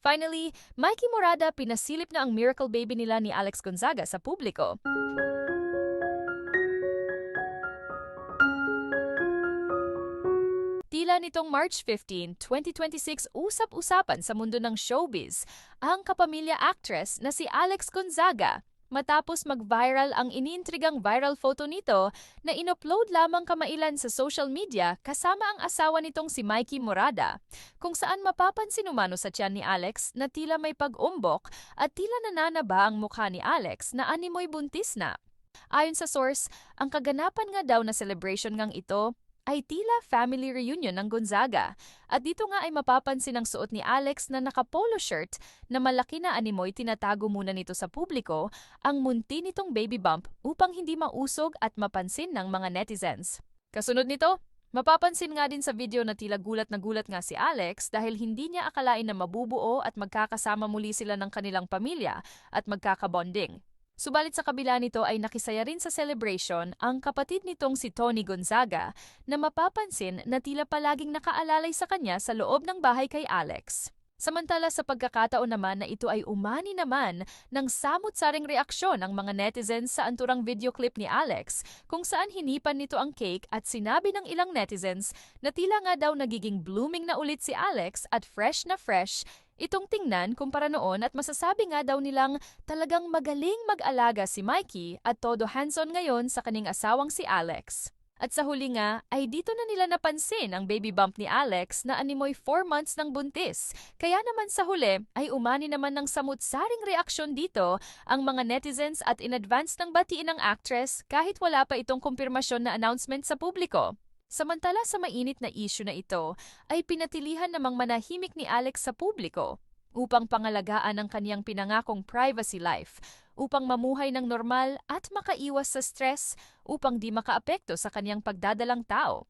Finally, Mikey Morada pinasilip na ang miracle baby nila ni Alex Gonzaga sa publiko. Tila nitong March 15, 2026 usap-usapan sa mundo ng showbiz ang kapamilya actress na si Alex Gonzaga matapos mag-viral ang iniintrigang viral photo nito na inupload lamang kamailan sa social media kasama ang asawa nitong si Mikey Morada, kung saan mapapansin umano sa tiyan ni Alex na tila may pag-umbok at tila nananaba ang mukha ni Alex na animoy buntis na. Ayon sa source, ang kaganapan nga daw na celebration ngang ito ay tila family reunion ng Gonzaga. At dito nga ay mapapansin ang suot ni Alex na naka-polo shirt na malaki na animoy tinatago muna nito sa publiko ang munti nitong baby bump upang hindi mausog at mapansin ng mga netizens. Kasunod nito, mapapansin nga din sa video na tila gulat na gulat nga si Alex dahil hindi niya akalain na mabubuo at magkakasama muli sila ng kanilang pamilya at magkakabonding. Subalit sa kabila nito ay nakisaya rin sa celebration ang kapatid nitong si Tony Gonzaga na mapapansin na tila palaging nakaalalay sa kanya sa loob ng bahay kay Alex. Samantala sa pagkakataon naman na ito ay umani naman ng samut-saring reaksyon ng mga netizens sa anturang video clip ni Alex kung saan hinipan nito ang cake at sinabi ng ilang netizens na tila nga daw nagiging blooming na ulit si Alex at fresh na fresh itong tingnan kumpara noon at masasabi nga daw nilang talagang magaling mag-alaga si Mikey at todo hands-on ngayon sa kaning asawang si Alex. At sa huli nga ay dito na nila napansin ang baby bump ni Alex na animoy 4 months ng buntis. Kaya naman sa huli ay umani naman ng samut-saring reaksyon dito ang mga netizens at in advance ng batiin ng actress kahit wala pa itong kumpirmasyon na announcement sa publiko. Samantala sa mainit na issue na ito ay pinatilihan namang manahimik ni Alex sa publiko upang pangalagaan ang kaniyang pinangakong privacy life, upang mamuhay ng normal at makaiwas sa stress upang di makaapekto sa kaniyang pagdadalang tao.